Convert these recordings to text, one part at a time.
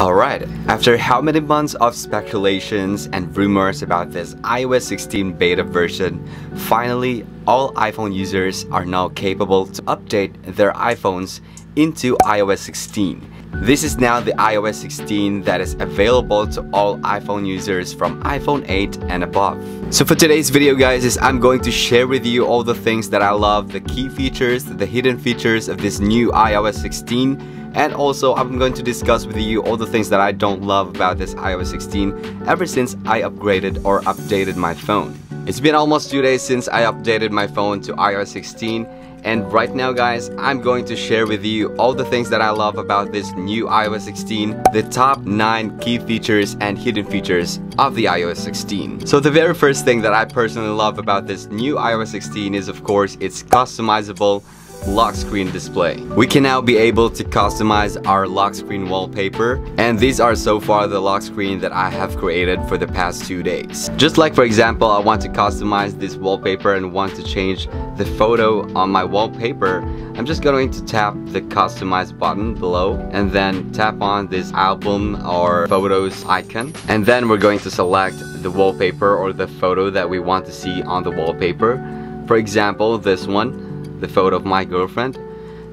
Alright, after how many months of speculations and rumors about this iOS 16 beta version, finally all iPhone users are now capable to update their iPhones into iOS 16. This is now the iOS 16 that is available to all iPhone users from iPhone 8 and above. So for today's video guys, I'm going to share with you all the things that I love, the key features, the hidden features of this new iOS 16. And also, I'm going to discuss with you all the things that I don't love about this iOS 16 ever since I upgraded or updated my phone. It's been almost 2 days since I updated my phone to iOS 16, and right now guys, I'm going to share with you all the things that I love about this new iOS 16, the top 9 key features and hidden features of the iOS 16. So the very first thing that I personally love about this new iOS 16 is of course its customizable lock screen display. We can now be able to customize our lock screen wallpaper, and these are so far the lock screen that I have created for the past 2 days. Just like for example, I want to customize this wallpaper and want to change the photo on my wallpaper. I'm just going to tap the customize button below and then tap on this album or photos icon, and then we're going to select the wallpaper or the photo that we want to see on the wallpaper. For example, this one, the photo of my girlfriend.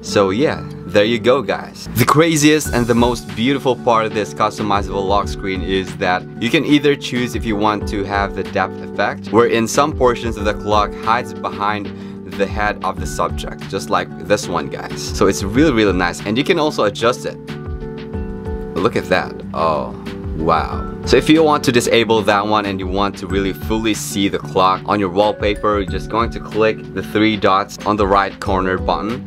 So yeah, there you go guys. The craziest and the most beautiful part of this customizable lock screen is that you can either choose if you want to have the depth effect, where in some portions of the clock hides behind the head of the subject, just like this one guys. So it's really nice, and you can also adjust it. Look at that. Oh wow. So if you want to disable that one and you want to really fully see the clock on your wallpaper, you're just going to click the 3 dots on the right corner button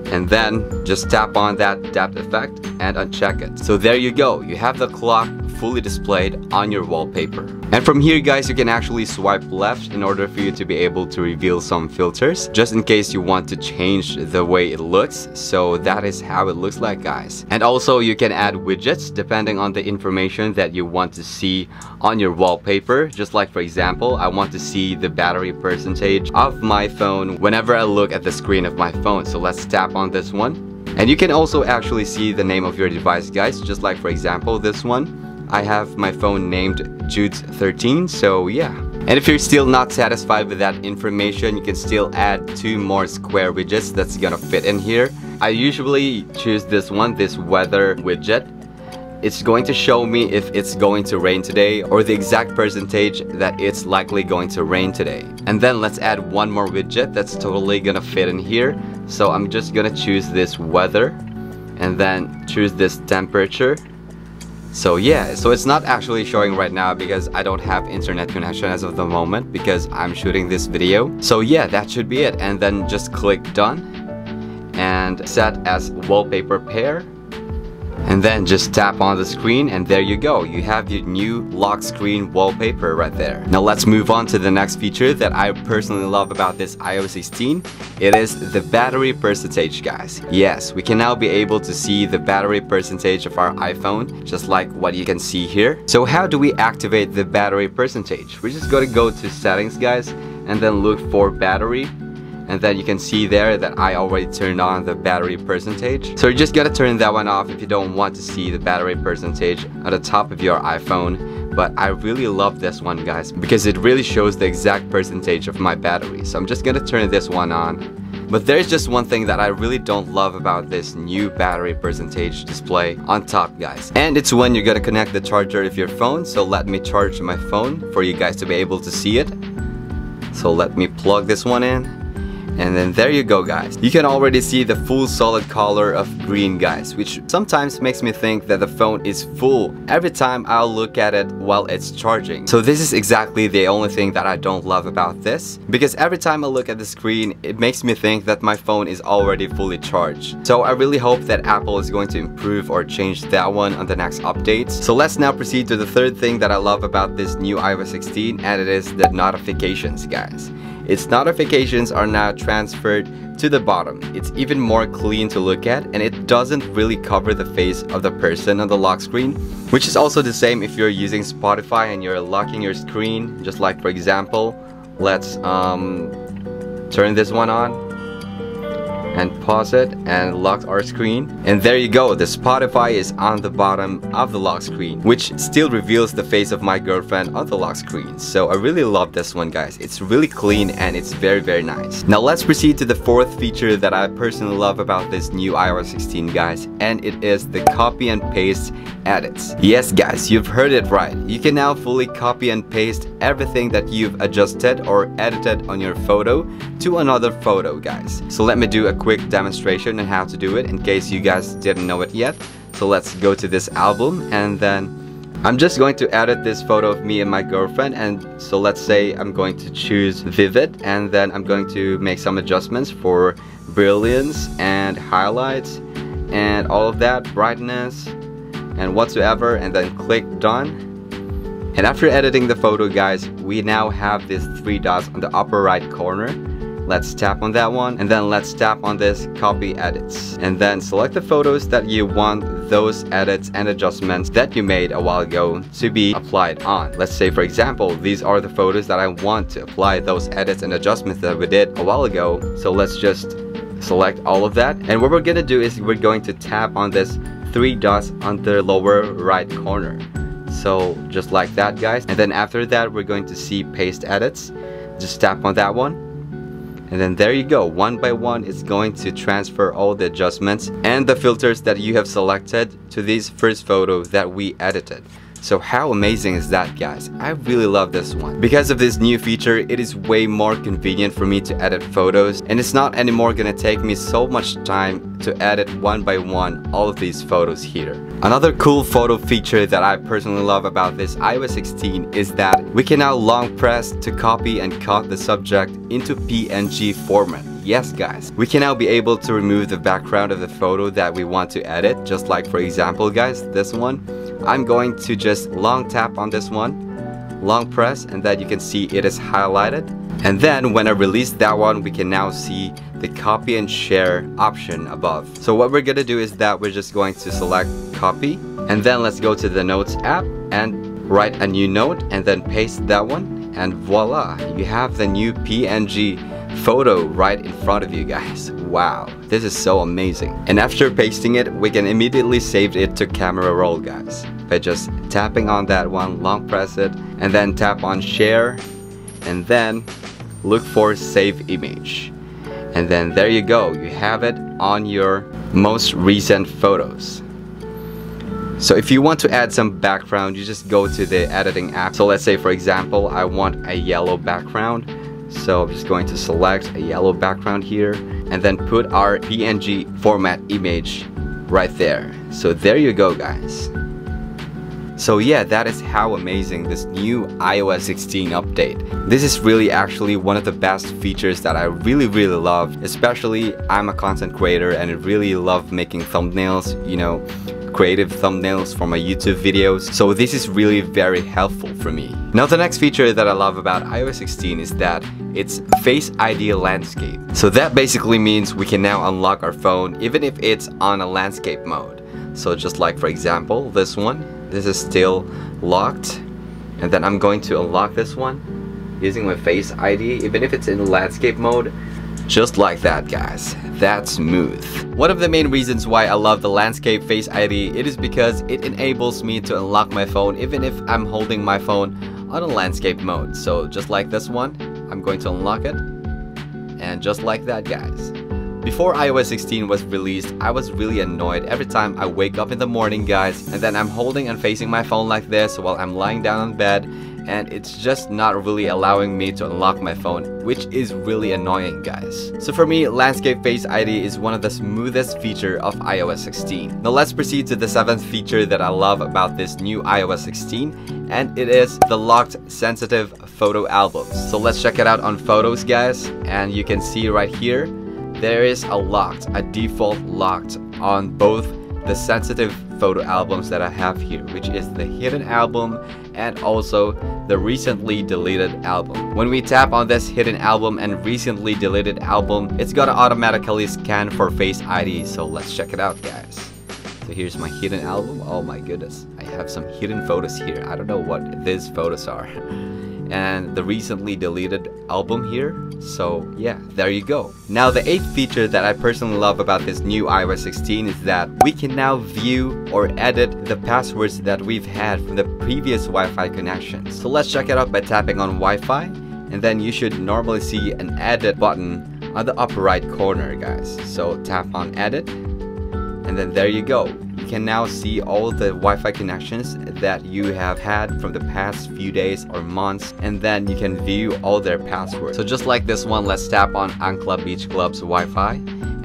and then just tap on that depth effect and uncheck it. So there you go, you have the clock fully displayed on your wallpaper. And from here guys, you can actually swipe left in order for you to be able to reveal some filters, just in case you want to change the way it looks. So that is how it looks like guys. And also you can add widgets depending on the information that you want to see on your wallpaper. Just like for example, I want to see the battery percentage of my phone whenever I look at the screen of my phone. So let's tap on this one. And you can also actually see the name of your device guys, just like for example this one. I have my phone named Jude13, so yeah. And if you're still not satisfied with that information, you can still add 2 more square widgets that's gonna fit in here. I usually choose this one, this weather widget. It's going to show me if it's going to rain today or the exact percentage that it's likely going to rain today. And then let's add 1 more widget that's totally gonna fit in here. So I'm just gonna choose this weather and then choose this temperature. So yeah, so it's not actually showing right now because I don't have internet connection as of the moment because I'm shooting this video. So yeah, that should be it, and then just click done and set as wallpaper pair. And then just tap on the screen and there you go. You have your new lock screen wallpaper right there. Now let's move on to the next feature that I personally love about this iOS 16. It is the battery percentage guys. Yes, we can now be able to see the battery percentage of our iPhone, just like what you can see here. So how do we activate the battery percentage? We're just going to go to settings guys and then look for battery. And then you can see there that I already turned on the battery percentage. So you just gotta turn that one off if you don't want to see the battery percentage at the top of your iPhone. But I really love this one guys because it really shows the exact percentage of my battery. So I'm just gonna turn this one on. But there's just one thing that I really don't love about this new battery percentage display on top guys. And it's when you're gonna connect the charger of your phone. So let me charge my phone for you guys to be able to see it. So let me plug this one in. And then there you go guys. You can already see the full solid color of green guys, which sometimes makes me think that the phone is full every time I'll look at it while it's charging. So this is exactly the only thing that I don't love about this, because every time I look at the screen, it makes me think that my phone is already fully charged. So I really hope that Apple is going to improve or change that one on the next updates. So let's now proceed to the third thing that I love about this new iOS 16, and it is the notifications guys. Its notifications are now transferred to the bottom. It's even more clean to look at, and it doesn't really cover the face of the person on the lock screen, which is also the same if you're using Spotify and you're locking your screen. Just like for example, let's turn this one on. and pause it and lock our screen. And there you go, the Spotify is on the bottom of the lock screen, which still reveals the face of my girlfriend on the lock screen. So I really love this one, guys. It's really clean and it's very nice. Now let's proceed to the fourth feature that I personally love about this new iOS 16, guys, and it is the copy and paste edits. Yes guys, you've heard it right. You can now fully copy and paste everything that you've adjusted or edited on your photo to another photo, guys. So let me do a quick demonstration on how to do it in case you guys didn't know it yet. So let's go to this album, and then I'm just going to edit this photo of me and my girlfriend. And so let's say I'm going to choose vivid, and then I'm going to make some adjustments for brilliance and highlights and all of that, brightness and whatsoever, and then click done. And after editing the photo, guys, we now have these three dots on the upper right corner. Let's tap on that one, and then let's tap on this copy edits, and then select the photos that you want those edits and adjustments that you made a while ago to be applied on. Let's say, for example, these are the photos that I want to apply those edits and adjustments that we did a while ago. So let's just select all of that, and what we're gonna do is we're going to tap on this three dots on the lower right corner. So just like that, guys, and then after that we're going to see paste edits. Just tap on that one, and then there you go. One by one, it's going to transfer all the adjustments and the filters that you have selected to this first photo that we edited. So how amazing is that, guys? I really love this one. Because of this new feature, it is way more convenient for me to edit photos, and it's not anymore gonna take me so much time to edit one by one all of these photos here. Another cool photo feature that I personally love about this iOS 16 is that we can now long press to copy and cut the subject into PNG format. Yes guys, we can now be able to remove the background of the photo that we want to edit, just like for example, guys, this one. I'm going to just long tap on this one, long press, and then you can see it is highlighted. And then when I release that one, we can now see the copy and share option above. So what we're gonna do is that we're just going to select copy, and then let's go to the notes app and write a new note, and then paste that one, and voila, you have the new PNG photo right in front of you, guys. Wow, this is so amazing. And after pasting it, we can immediately save it to camera roll, guys, by just tapping on that one, long press it, and then tap on share, and then look for save image. And then there you go, you have it on your most recent photos. So if you want to add some background, you just go to the editing app. So let's say, for example, I want a yellow background. So I'm just going to select a yellow background here, and then put our PNG format image right there. So there you go, guys. So yeah, that is how amazing this new iOS 16 update. This is really actually one of the best features that I really love. Especially, I'm a content creator and I really love making thumbnails, you know, creative thumbnails for my YouTube videos. So this is really very helpful for me. Now the next feature that I love about iOS 16 is that it's Face ID landscape. So that basically means we can now unlock our phone even if it's on a landscape mode. So just like for example, this one, this is still locked, and then I'm going to unlock this one using my Face ID even if it's in landscape mode. Just like that, guys. That's smooth. One of the main reasons why I love the landscape Face ID, it is because it enables me to unlock my phone even if I'm holding my phone on a landscape mode. So just like this one, I'm going to unlock it, and just like that, guys. Before iOS 16 was released, I was really annoyed every time I wake up in the morning, guys, and then I'm holding and facing my phone like this while I'm lying down on bed, and it's just not really allowing me to unlock my phone, which is really annoying, guys. So for me, Landscape Face ID is one of the smoothest features of iOS 16. Now let's proceed to the 7th feature that I love about this new iOS 16, and it is the locked sensitive photo albums. So let's check it out on Photos, guys, and you can see right here, there is a default locked on both the sensitive photo albums that I have here, which is the hidden album and also the recently deleted album. When we tap on this hidden album and recently deleted album, it's gonna automatically scan for Face ID. So let's check it out, guys. So here's my hidden album. Oh my goodness, I have some hidden photos here. I don't know what these photos are. and the recently deleted album here. So yeah, there you go. Now the 8th feature that I personally love about this new iOS 16 is that we can now view or edit the passwords that we've had from the previous Wi-Fi connections. So let's check it out by tapping on Wi-Fi, and then you should normally see an edit button on the upper right corner, guys. So tap on edit, and then there you go. You can now see all the Wi-Fi connections that you have had from the past few days or months, and then you can view all their passwords. So just like this one, let's tap on Ankla Beach Club's Wi-Fi,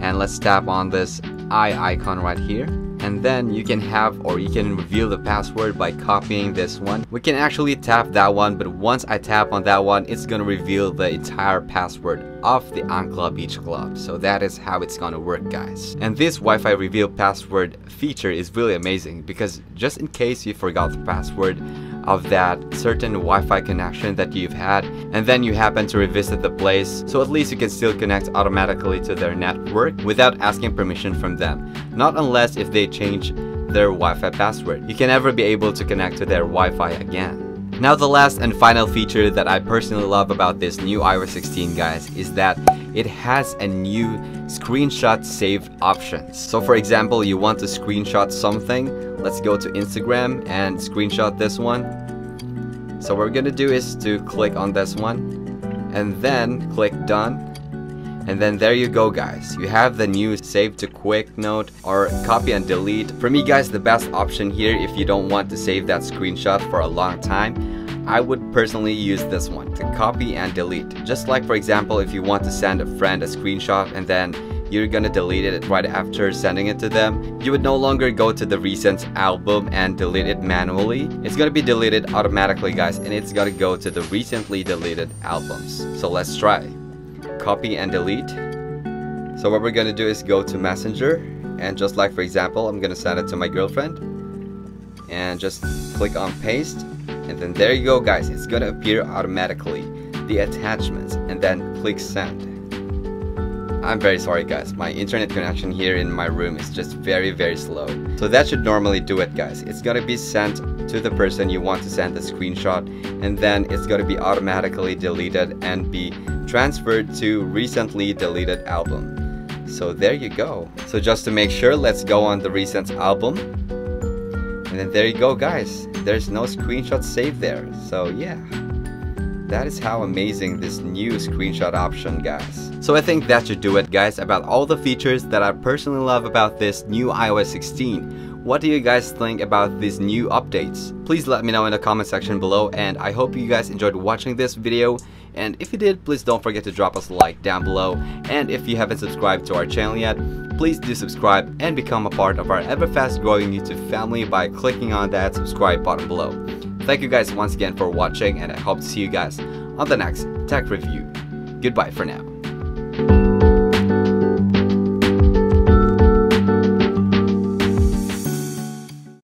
and let's tap on this eye icon right here, and then you can have, or you can reveal the password by copying this one. We can actually tap that one, but once I tap on that one, it's gonna reveal the entire password of the Ankla Beach Club. So that is how it's gonna work, guys. And this Wi-Fi reveal password feature is really amazing, because just in case you forgot the password of that certain Wi-Fi connection that you've had, and then you happen to revisit the place, so at least you can still connect automatically to their network without asking permission from them. Not unless if they change their Wi-Fi password. You can never be able to connect to their Wi-Fi again. Now the last and final feature that I personally love about this new iOS 16, guys, is that it has a new screenshot save option. So for example, you want to screenshot something, let's go to Instagram and screenshot this one. So what we're gonna do is to click on this one and then click done. And then there you go, guys. You have the new save to quick note or copy and delete. For me, guys, the best option here, if you don't want to save that screenshot for a long time, I would personally use this one, to copy and delete. Just like, for example, if you want to send a friend a screenshot and then you're gonna delete it right after sending it to them, you would no longer go to the recent album and delete it manually. It's gonna be deleted automatically, guys, and it's gonna go to the recently deleted albums. So let's try. Copy and delete. So what we're gonna do is go to Messenger, and just like, for example, I'm gonna send it to my girlfriend, and just click on paste, and then there you go, guys. It's gonna appear automatically, the attachments, and then click send. I'm very sorry, guys, my internet connection here in my room is just very slow. So that should normally do it, guys. It's gonna be sent to the person you want to send the screenshot, and then it's gonna be automatically deleted and be transferred to recently deleted album. So there you go. So just to make sure, let's go on the recent album, and then there you go, guys. There's no screenshot saved there. So yeah, that is how amazing this new screenshot option, guys. So I think that should do it, guys, about all the features that I personally love about this new iOS 16. What do you guys think about these new updates? Please let me know in the comment section below, and I hope you guys enjoyed watching this video. And if you did, please don't forget to drop us a like down below. And if you haven't subscribed to our channel yet, please do subscribe and become a part of our ever fast growing YouTube family by clicking on that subscribe button below. Thank you guys once again for watching, and I hope to see you guys on the next tech review. Goodbye for now.